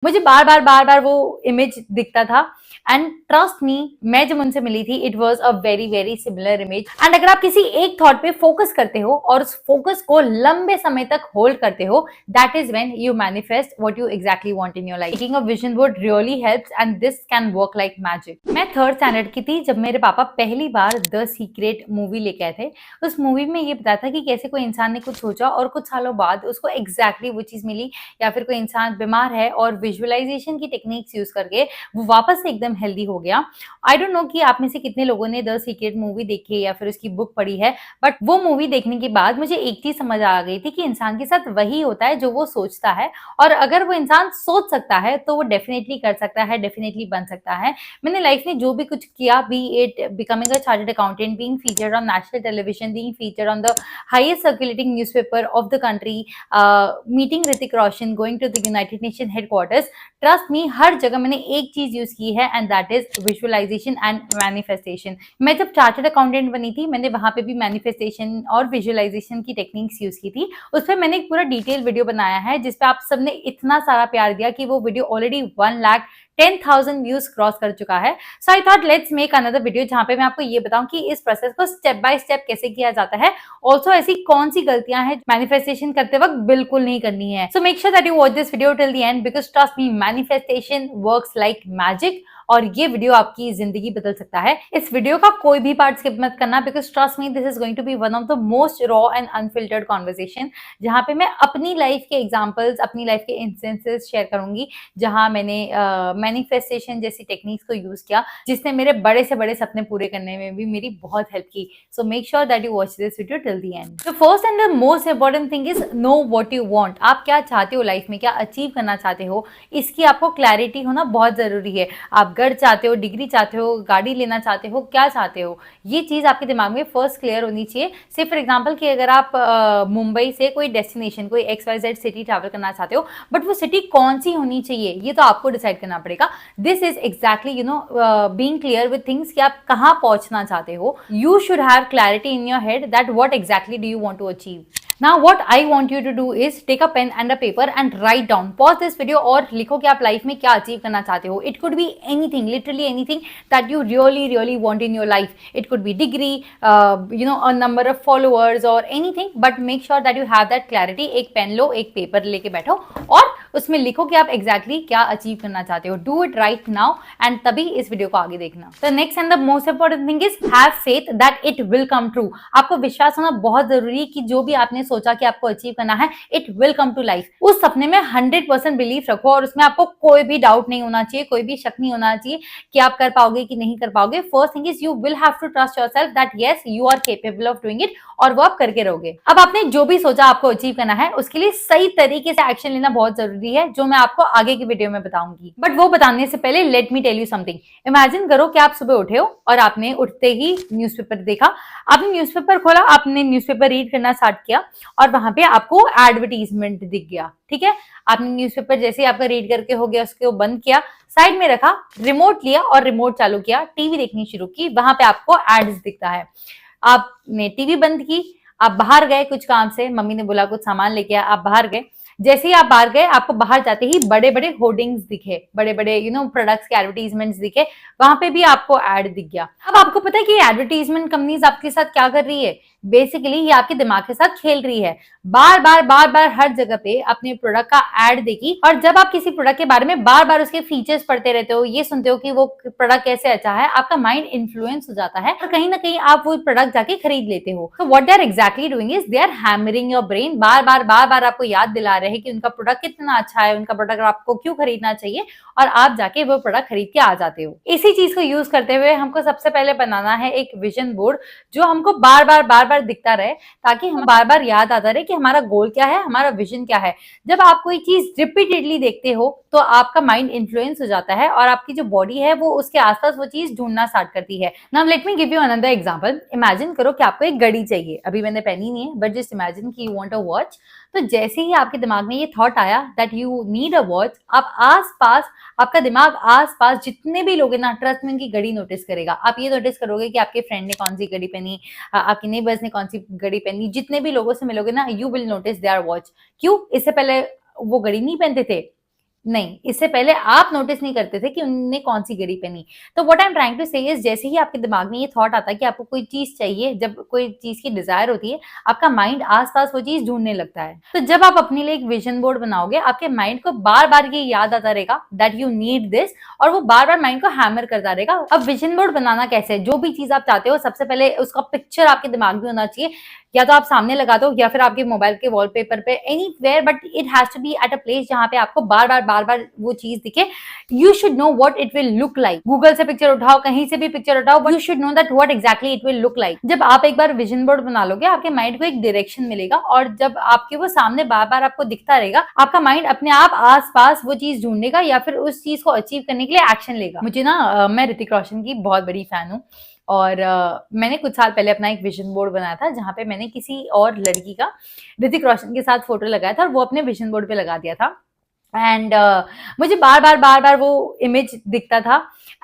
मुझे बार बार वो इमेज दिखता था। एंड ट्रस्ट मी, मैं जब उनसे मिली थी it was a very very similar image. And अगर आप किसी एक थॉट पे फोकस करते हो और उस फोकस को लंबे समय तक होल्ड करते हो, that is when you manifest what you exactly want in your life. Making a vision board really helps and this can work like magic. मैं थर्ड स्टैंडर्ड की थी जब मेरे पापा पहली बार द सीक्रेट मूवी लेके आए थे। उस मूवी में ये बताया था कि कैसे कोई इंसान ने कुछ सोचा और कुछ सालों बाद उसको एग्जैक्टली वो चीज मिली, या फिर कोई इंसान बीमार है और विजुअलाइजेशन की टेक्निक्स यूज करके वो वापस से एकदम हेल्दी हो गया। आई डोंट नो कि आप में से कितने लोगों ने द सीक्रेट मूवी देखी है या फिर उसकी बुक पढ़ी है, बट वो मूवी देखने के बाद मुझे एक चीज समझ आ गई थी कि इंसान के साथ वही होता है जो वो सोचता है, और अगर वो इंसान सोच सकता है तो वो डेफिनेटली कर सकता है, डेफिनेटली बन सकता है। मैंने लाइफ में जो भी कुछ किया, be it becoming a chartered accountant, being featured on national television, being featured on the highest circulating newspaper of the country, meeting Hrithik Roshan, going to the United Nation headquarters, trust me हर जगह मैंने एक चीज यूज की है and that is visualization and manifestation. मैं जब chartered accountant बनी थी मैंने वहां पे भी मैनिफेस्टेशन और विजुअलाइजेशन की टेक्निक्स यूज की थी। उस पर मैंने एक पूरा डिटेल वीडियो बनाया है जिसपे आप सबने इतना सारा प्यार दिया कि वो वीडियो ऑलरेडी 1,10,000 व्यूज क्रॉस कर चुका है। So I thought let's make another video जहां पे मैं आपको ये बताऊं कि इस प्रोसेस को स्टेप बाय स्टेप कैसे किया जाता है। ऑल्सो ऐसी कौन सी गलतियां हैं मैनिफेस्टेशन करते वक्त बिल्कुल नहीं करनी है। So make sure that you watch this video till the end because trust me manifestation works like magic, और ये वीडियो आपकी जिंदगी बदल सकता है। इस वीडियो का कोई भी पार्ट स्किप मत करना because trust me this is going to be one of the most raw and unfiltered conversation, जहां पे मैं अपनी लाइफ के एग्जाम्पल्स, अपनी लाइफ के इंस्टेंसेस शेयर करूंगी जहां मैंने मैनिफेस्टेशन जैसी टेक्निक्स को यूज किया जिसने मेरे बड़े से बड़े सपने पूरे करने में भी मेरी बहुत हेल्प की। So make sure that you watch this video till the end. The first and the most important thing is know what you want. आप क्या चाहते हो लाइफ में, क्या अचीव करना चाहते हो, इसकी आपको क्लैरिटी होना बहुत जरूरी है। आप घर चाहते हो, डिग्री चाहते हो, गाड़ी लेना चाहते हो, क्या चाहते हो, ये चीज आपके दिमाग में फर्स्ट क्लियर होनी चाहिए। से फॉर एग्जाम्पल कि अगर आप मुंबई से कोई डेस्टिनेशन, कोई XYZ सिटी ट्रैवल करना चाहते हो, बट वो सिटी कौन सी होनी चाहिए ये तो आपको डिसाइड करना पड़ेगा। This is exactly being clear with things कि आप कहाँ पहुंचना चाहते हो। You should have clarity in your head that what exactly do you want to achieve. Now what I want you to do is take a pen and a paper and write down. Pause this video और लिखो कि आप life में क्या achieve करना चाहते हो। It could be anything, literally anything that you really want in your life. It could be degree, a number of followers or anything, but make sure that you have that clarity. एक pen लो, एक paper लेके बैठो और उसमें लिखो कि आप exactly क्या अचीव करना चाहते हो। Do it right now and तभी इस वीडियो को आगे देखना। The next and the most important thing is have faith that it will come true. आपको विश्वास होना बहुत जरूरी है कि जो भी आपने सोचा कि आपको अचीव करना है it will come to life. उस सपने में 100% बिलीव रखो और उसमें आपको कोई भी डाउट नहीं होना चाहिए, कोई भी शक नहीं होना चाहिए कि आप कर पाओगे कि नहीं कर पाओगे। First thing is you will have to trust yourself that yes you are capable of doing it, और वो आप करके रहोगे। अब आपने जो भी सोचा आपको अचीव करना है उसके लिए सही तरीके से एक्शन लेना बहुत जरूरी है, जो मैं आपको आगे की वीडियो में बताऊंगी। बट वो बताने से पहले let me tell you something. Imagine करो कि आप सुबह उठे हो और आपने उठते ही न्यूज़पेपर देखा, आपने न्यूज़पेपर खोला, आपने न्यूज़पेपर रीड करना स्टार्ट किया और वहां पे आपको एडवर्टीजमेंट दिख गया। ठीक है, आपने न्यूज़पेपर जैसे आपका रीड करके हो गया उसको बंद किया, साइड में रखा, रिमोट लिया और रिमोट चालू किया, टीवी देखनी शुरू की, वहां पे आपको एड्स दिखता है। आपने टीवी बंद की, आप बाहर गए कुछ काम से, मम्मी ने बोला कुछ सामान लेके आ, आप बाहर गए। जैसे ही आप बाहर गए आपको बाहर जाते ही बड़े बड़े होर्डिंग्स दिखे, बड़े बड़े प्रोडक्ट्स के एडवर्टीजमेंट्स दिखे, वहां पे भी आपको एड दिख गया। अब आपको पता है कि एडवर्टीजमेंट कंपनीज आपके साथ क्या कर रही है, बेसिकली ये आपके दिमाग के साथ खेल रही है। बार बार हर जगह पे अपने प्रोडक्ट का एड देगी, और जब आप किसी प्रोडक्ट के बारे में बार बार उसके फीचर्स पढ़ते रहते हो, ये सुनते हो कि वो प्रोडक्ट कैसे अच्छा है, आपका माइंड इन्फ्लुएंस हो जाता है और कहीं ना कहीं आप वो प्रोडक्ट जाके खरीद लेते हो। तो what they are exactly doing is they are hammering your brain, बार बार आपको याद दिला रहे हैं कि उनका प्रोडक्ट कितना अच्छा है, उनका प्रोडक्ट आपको क्यों खरीदना चाहिए, और आप जाके वो प्रोडक्ट खरीद के आ जाते हो। इसी चीज को यूज करते हुए हमको सबसे पहले बनाना है एक विजन बोर्ड जो हमको बार बार दिखता रहे, ताकि हम बार बार याद आता रहे कि हमारा गोल क्या है, हमारा विजन क्या है। जब आप कोई चीज रिपीटेडली देखते हो तो आपका माइंड इन्फ्लुएंस हो जाता है और आपकी जो बॉडी है वो उसके आसपास वो चीज ढूंढना स्टार्ट करती है। Now let me give you another example. Imagine करो कि आपको एक घड़ी चाहिए, अभी मैंने पहनी नहीं है बट जस्ट इमेजिन कि यू वांट अ वॉच। तो जैसे ही आपके दिमाग में ये थॉट आया that you need a watch, आप आसपास, आपका दिमाग आसपास जितने भी लोग हैं ना, ट्रस्ट में उनकी घड़ी नोटिस करेगा। आप ये नोटिस करोगे कि आपके फ्रेंड ने कौन सी घड़ी पहनी, आपके नेबर्स ने कौन सी घड़ी पहनी, जितने भी लोगों से मिलोगे ना, you will notice their watch. क्यों? इससे पहले वो घड़ी नहीं पहनते थे, नहीं, इससे पहले आप नोटिस नहीं करते थे कि उन्होंने कौन सी घड़ी पहनी। तो what I am trying to say is, जैसे ही आपके दिमाग में ये थॉट आता है कि आपको कोई चीज चाहिए, जब कोई चीज की डिजायर होती है, आपका माइंड आसपास वो चीज ढूंढने लगता है। तो जब आप अपने लिए एक विजन बोर्ड बनाओगे, आपके माइंड को बार बार ये याद आता रहेगा दैट यू नीड दिस, और वो बार बार माइंड को हैमर करता रहेगा। अब विजन बोर्ड बनाना कैसे है? जो भी चीज आप चाहते हो, सबसे पहले उसका पिक्चर आपके दिमाग में होना चाहिए। या तो आप सामने लगा दो, या फिर आपके मोबाइल के वॉलपेपर पे, anywhere, but it has to be at a place जहां पे आपको बार बार वो चीज दिखे। You should know what it will look like. Google से पिक्चर उठाओ, कहीं से भी पिक्चर उठाओ, but you should know that what exactly it will look like. जब आप एक बार विजन बोर्ड बना लोगे, आपके माइंड को एक डायरेक्शन मिलेगा, और जब आपके वो सामने बार बार आपको दिखता रहेगा, आपका माइंड अपने आप आस पास वो चीज ढूंढेगा, या फिर उस चीज को अचीव करने के लिए एक्शन लेगा। मुझे ना मैं ऋतिक रोशन की बहुत बड़ी फैन हूँ, और मैंने कुछ साल पहले अपना एक विजन बोर्ड बनाया था, जहां पे मैंने किसी और लड़की का ऋतिक रोशन के साथ फोटो लगाया था, और वो अपने विजन बोर्ड पे लगा दिया था। एंड मुझे बार बार वो इमेज दिखता था,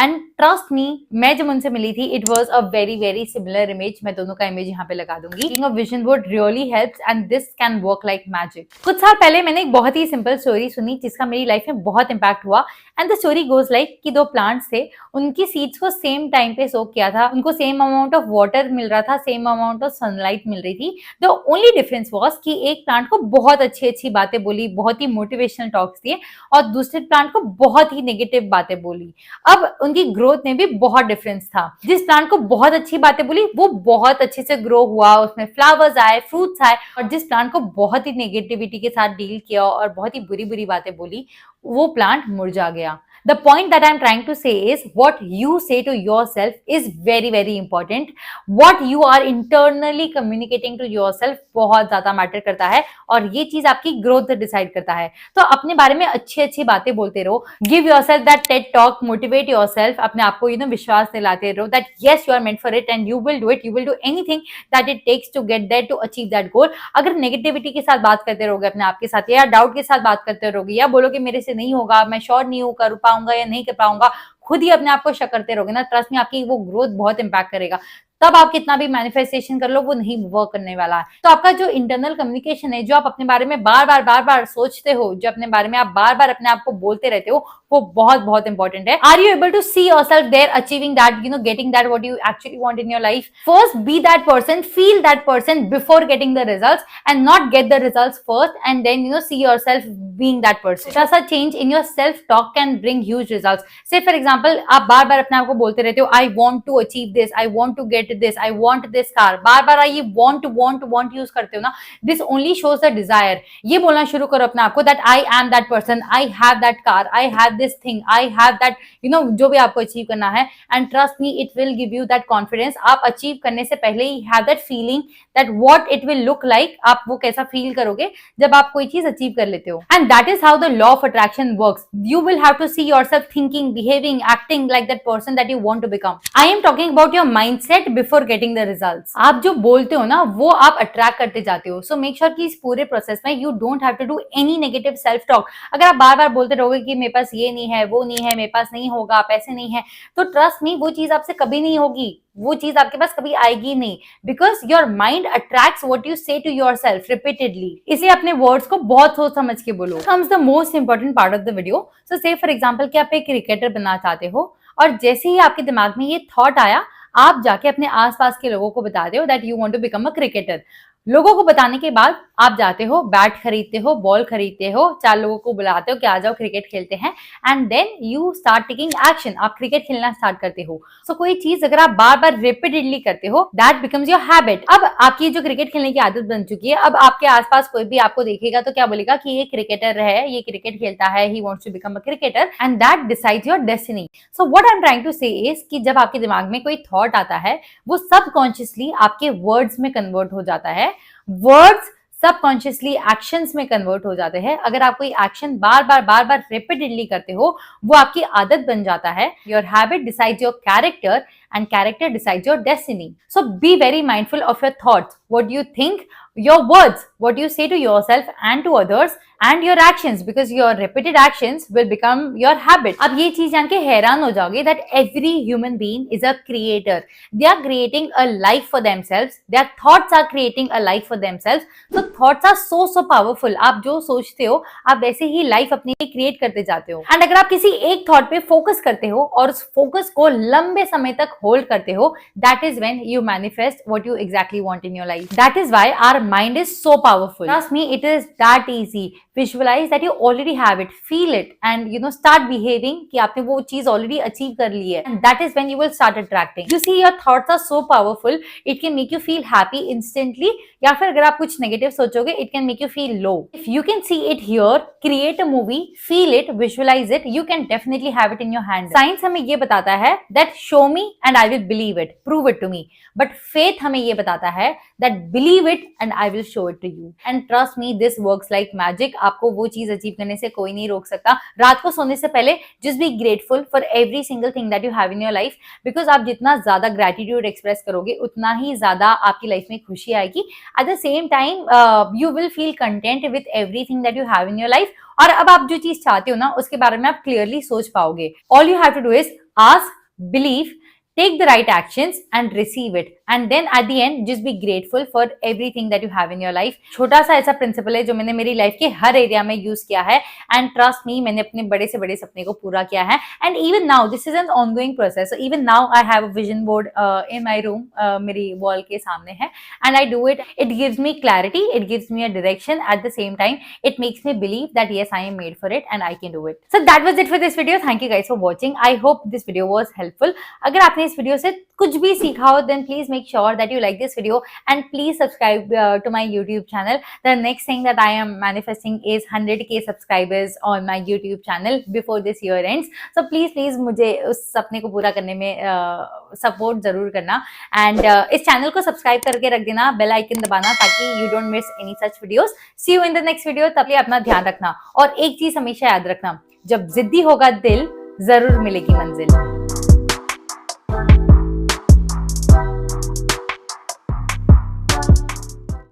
एंड ट्रस्ट मी, मैं जब उनसे मिली थी, it was a very similar image. मैं दोनों का इमेज यहाँ पे लगा दूंगी। Vision board really helps, and this can work like magic. कुछ साल पहले मैंने एक बहुत ही सिंपल स्टोरी सुनी, जिसका मेरी लाइफ में बहुत इंपैक्ट हुआ। And the story goes like कि दो प्लांट्स थे, उनकी सीड्स को सेम टाइम पे सोक किया था, उनको सेम अमाउंट ऑफ वाटर मिल रहा था, सेम अमाउंट ऑफ सनलाइट मिल रही थी। द ओनली डिफरेंस वॉज कि एक प्लांट को बहुत अच्छी बातें बोली, बहुत ही मोटिवेशनल टॉक्स दिए, और दूसरे प्लांट को बहुत ही नेगेटिव बातें बोली। अब उनकी ग्रोथ में भी बहुत डिफरेंस था। जिस प्लांट को बहुत अच्छी बातें बोली, वो बहुत अच्छे से ग्रो हुआ, उसमें फ्लावर्स आए, फ्रूट्स आए, और जिस प्लांट को बहुत ही नेगेटिविटी के साथ डील किया और बहुत ही बुरी बातें बोली, वो प्लांट मुरझा गया। The point that I'm trying to say is what you say to yourself is very important. What you are internally communicating to yourself बहुत ज्यादा मैटर करता है, और ये चीज आपकी ग्रोथ डिसाइड करता है। तो अपने बारे में अच्छी बातें बोलते रहो, give yourself that TED talk, motivate yourself, अपने आप को विश्वास दिलाते रहो that yes you are meant for it, and you will do it, you will do anything that it takes to get there, to achieve that goal. अगर negativity के साथ बात करते रहोगे अपने आप के साथ, या डाउट के साथ बात करते रहोगे, या बोलोगे मेरे से नहीं होगा, मैं श्योर नहीं हूं कर पाऊंगा या नहीं कर पाऊंगा, खुद ही अपने आप को शक करते रहोगे ना, ट्रस्ट में आपकी वो ग्रोथ बहुत इंपैक्ट करेगा। तब आप कितना भी मैनिफेस्टेशन कर लो, वो नहीं वर्क करने वाला है। तो आपका जो इंटरनल कम्युनिकेशन है, जो आप अपने बारे में बार बार सोचते हो, जो अपने बारे में आप बार बार अपने आप को बोलते रहते हो, वो बहुत इंपॉर्टेंट है। Are you able to see yourself there achieving that, getting that what you actually want in your life? First be that person, feel that person before getting the results, and not get the results first and then see yourself being that person. छोटा सा change in your self talk can bring huge results. Say for example, आप बार बार अपने आप को बोलते रहते हो, आई want to achieve this, I want to get this, I want this car, बार ये वांट यूज करते हो ना, this only shows the desire. ये बोलना शुरू करो अपने आप को that I am that person, I have that car, I have this thing, I have that, जो भी आपको अचीव करना है, and trust me, it will give you that confidence. आप अचीव करने से पहले ही have that feeling that what it will look like. आप वो कैसा फील करोगे जब आप कोई चीज अचीव कर लेते हो, and that is how the law of attraction works. You will have to see yourself thinking, behaving, acting like that person that you want to become. I am talking about your mindset before getting the results. आप जो बोलते हो ना, वो आप attract करते जाते हो। सो मेक श्योर कि इस पूरे प्रोसेस में you don't have to do any negative self talk. अगर आप बार बार बोलते रहोगे कि मेरे पास ये नहीं है, वो नहीं है, मेरे पास नहीं होगा, पैसे नहीं है, तो ट्रस्ट मी, वो चीज आपसे कभी नहीं होगी, वो चीज आपके पास कभी आएगी नहीं, because your mind attracts what you say to yourself repeatedly. इसलिए अपने वर्ड्स को बहुत सोच समझ के बोलो। Comes the most important part of the video. So say for example कि आप एक क्रिकेटर बनना चाहते हो, और जैसे ही आपके दिमाग में ये थॉट आया, आप जाके अपने आसपास के लोगों को बताते हो that you want to become a cricketer. लोगों को बताने के बाद आप जाते हो, बैट खरीदते हो, बॉल खरीदते हो, 4 लोगों को बुलाते हो कि आ जाओ क्रिकेट खेलते हैं, and then you start taking action. आप क्रिकेट खेलना स्टार्ट करते हो। सो कोई चीज अगर आप बार बार रिपीटेडली करते हो, दैट बिकम्स योर हैबिट। अब आपकी जो क्रिकेट खेलने की आदत बन चुकी है, अब आपके आसपास कोई भी आपको देखेगा तो क्या बोलेगा कि ये क्रिकेटर है, ये क्रिकेट खेलता है, he wants to become a cricketer, and that decides your destiny. So what I am trying to say is कि जब आपके दिमाग में कोई थॉट आता है, वो सबकॉन्शियसली आपके वर्ड्स में कन्वर्ट हो जाता है। वर्ड्स सबकॉन्शियसली एक्शंस में कन्वर्ट हो जाते हैं। अगर आप कोई एक्शन बार बार रिपीटेडली करते हो, वो आपकी आदत बन जाता है। Your habit decides your character, and character decides your destiny. So be very mindful of your thoughts, what you think, your words, what you say to yourself and to others, and your actions, because your repeated actions will become your habit. अब ये चीज जान के हैरान हो जाओगे that every human being is a creator. They are creating a life for themselves. Their thoughts are creating a life for themselves. So thoughts are so powerful. आप जो सोचते हो आप वैसे ही लाइफ अपनी क्रिएट करते जाते हो. एंड अगर आप किसी एक थॉट पे फोकस करते हो और उस फोकस को लंबे समय तक होल्ड करते हो, that is when you manifest what you exactly want in your life. That is why our mind is so powerful. Trust me, it is that easy. Visualize that you already have it, feel it, and start behaving कि आपने वो चीज already achieve कर ली है. And that is when you will start attracting. You see, your thoughts are so powerful. It can make you feel happy instantly. या फिर अगर आप कुछ नेगेटिव सोचोगे, it can make you feel low. If you can see it here, create a movie, feel it, visualize it, you can definitely have it in your hand. Science हमें ये बताता है that show me and I will believe it, prove it to me. But faith हमें ये बताता है that believe it and I will show it to you. And trust me, this works like magic. आपको वो चीज achieve करने से कोई नहीं रोक सकता. रात को सोने से पहले just be grateful for every single thing that you have in your life, because आप जितना ज्यादा gratitude express करोगे उतना ही ज्यादा आपकी लाइफ में खुशी आएगी. At the same time, you will feel content with everything that you have in your life. और अब आप जो चीज चाहते हो ना उसके बारे में आप क्लियरली सोच पाओगे. All you have to do is ask, believe, take the right actions and receive it, and then at the end just be grateful for everything that you have in your life. छोटा सा ऐसा principal है जो मैंने मेरी life के हर area में use किया है, and trust me, मैंने अपने बड़े से बड़े सपने को पूरा किया है. And even now this is an ongoing process. So even now I have a vision board in my room, मेरी wall के सामने है, and I do it. It gives me clarity, it gives me a direction. At the same time it makes me believe that yes, I am made for it and I can do it. So that was it for this video. Thank you guys for watching. I hope this video was helpful. अगर आपने इस video से कुछ भी सीखा हो, then please make sure that you like this video and please subscribe to my YouTube channel. The next thing that I am manifesting is 100k subscribers on my YouTube channel before this year ends. So please मुझे उस सपने को पूरा करने में support जरूर करना, and इस चैनल को सब्सक्राइब करके रख देना, बेल आइकन दबाना ताकि you don't miss any such videos. See you in the next video. तब तक अपना ध्यान रखना और एक चीज हमेशा याद रखना, जब जिद्दी होगा दिल जरूर मिलेगी मंजिल.